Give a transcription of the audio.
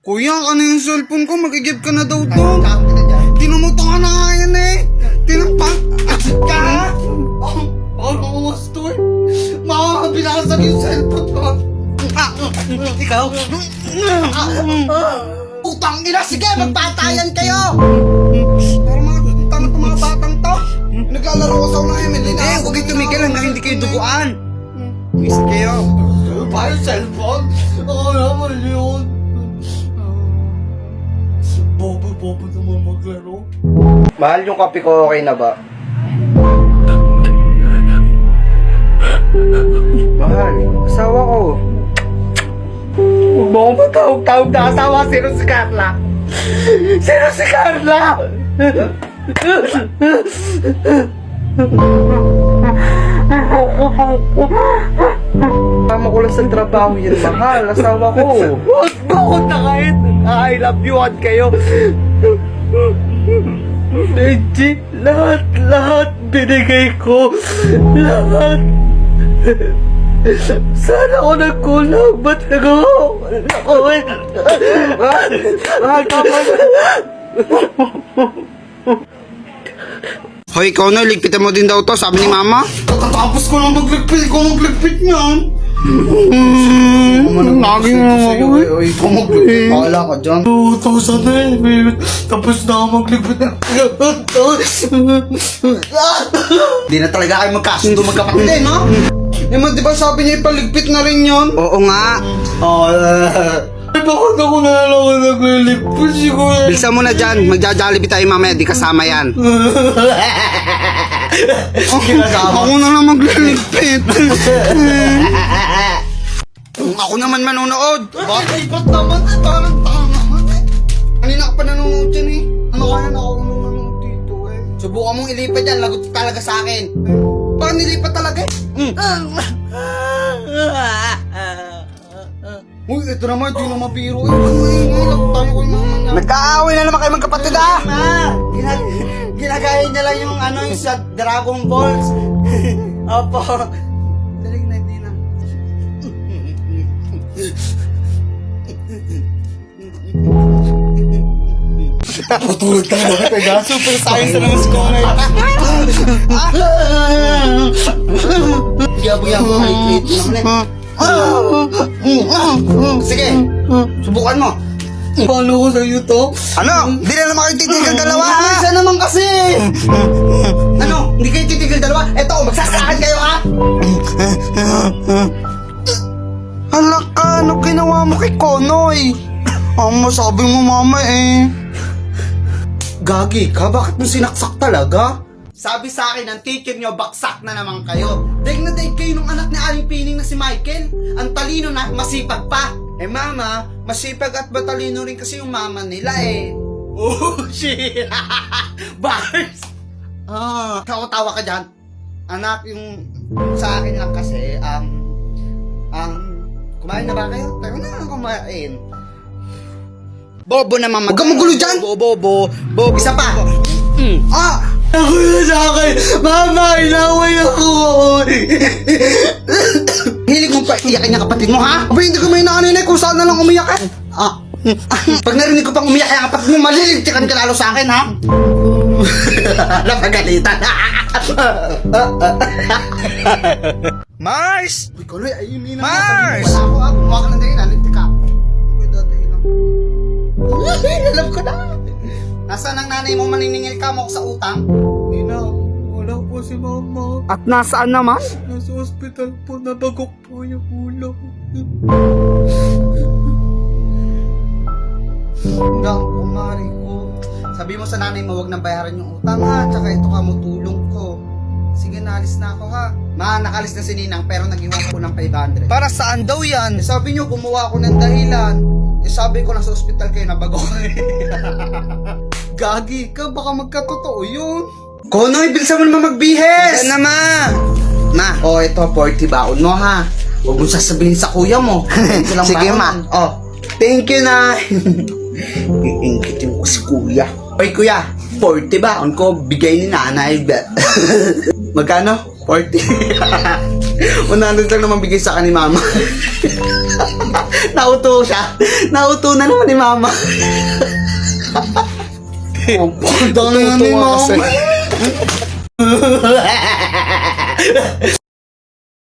Kuya, ano yung cellphone ko? Mag-give ka na daw doon. Tinamuto ka na nga yan eh. Tinampak. Ka? Baka makuwas to eh. Binasag yung cellphone ko. Ikaw? Utang ina, sige, magpatayan kayo. Pero mga batang to. Naglalaro ko sa unahin, may linawin. Huwag kayo tumigil hanggang hindi kayo duguan. Miss kayo. Ba yung cellphone? Ako naman yun. Bobo naman maglaro. Mahal yung kape ko, okay na ba? Mahal, asawa ko. Huwag mo akong matawag-tawag na asawa. Sino si Carla? Sino si Carla? Tama ko lang sa trabaho yun, mahal. Asawa ko. Huwag mo akong nakain. I love you, at kayo. Benji, lahat binigay ko. Lahat. Sana ako nagkulang. Ba't nagawa ako eh? Mahal, tama. Hoy, ikaw na, ligpitan mo din daw to, sabi ni mama. Kakatapos ko lang magligpit, ikaw magligpit niyan. Naging mo ako eh. Ikaw magligpit, pakala ka dyan. 2,000 na eh, tapos na ako magligpit. Di na talaga kayo magkasundo magkapatid eh, no? Eh, di ba sabi niya ipaligpit na rin yun? Oo nga. Bakit ako nalalaman nagliligpit si Kuya? Bilisan mo na dyan, magja-jollibee tayo mamaya, di kasama yan. Ako na lang magliligpit. Ako naman manonood. Bakit? Ba't naman? Parang naman eh. Kanina ka pa nanonood dyan eh. Ano kaya na ako nanonood dito eh? Subukan mong ilipat dyan, lagot talaga sa akin. Bakit nilipat talaga eh? Uy, ito naman, di na mabiro eh. Lagot tayo ko yung mga... Nagkaaway na naman kayo magkapatid ah! Ginagaya niya lang yung ano yung sa Dragon Balls. Opo. Dalig na, hindi na. Patulog ka na bakit? Super science na naman si Konoy. Giyabo-giyabo ka i-create naman eh. Sige, subukan mo. Paano ko sa'yo to? Ano? Hindi na naman kayo titigil dalawa ha? Isa naman kasi. Ano? Hindi kayo titigil dalawa? Eto, magsasakan kayo ha? Hala ka, ano ginawa mo kay Konoy? Ang masabi mo mama eh. Gagi ka, bakit mo sinaksak talaga? Sabi sa akin ng teacher nyo, baksak na naman kayo. Daig na daig kayo nung anak ni Aling Pining na si Michael. Ang talino na, masipag pa. Eh mama, masipag at matalino rin kasi yung mama nila eh. Oh shit! Bars! Tawa-tawa ka dyan. Anak, yung sa akin lang kasi, kumain na ba kayo? Tayo na kumain. Bobo naman mag- Huwag ka magulo dyan! Bobo. Isa pa! Ako na sa akin! Mama, inaway ako! Hilig mong paiyakin niya kapatid mo, ha? Aba, hindi ko may naaninay kung saan na lang umiyak eh. Pag narinig ko pang umiyak ang kapatid mo, maliligtikan ka lalo sa akin, ha? Napagalitan. Mars! Uy, Kuloy, ayun na. Mars! Wala ako, ha? Bumawa ka ng dahil, nalintik ka. Uy, dadahin lang. Alam ko na. Nasaan ang nanay mo, maniningil ka mo sa utang? Hindi na, wala po si mama. At nasaan naman? Nasa ospital po, nabagok po yung ulo. Hanggang kumari ko. Sabi mo sa nanay mo, huwag nang bayaran yung utang ha, tsaka ito ka mo tulong ko. Sige, naalis na ako ha. Nakalis na si Ninang pero nag-iwan ko ng 500. Para saan daw yan? Eh, sabi nyo, gumawa ako ng dahilan. Eh, sabi ko nasa ospital kayo, nabagok. Gagi ka, baka magkatotoo yun. Konoy, bilisan mo naman magbihes! Yan na ma! Ito, 40 baon mo ha. Huwag mong sasabihin sa kuya mo. Sige ma. Thank you na. Iingitin mo si kuya. Oy kuya, 40 baon ko, bigay ni nanay. Magkano? 40. 100 lang naman bigay sa akin ni mama. Nauto siya. Nauto na naman ni mama. Ang dami na ni Tutuwa kasi. mama.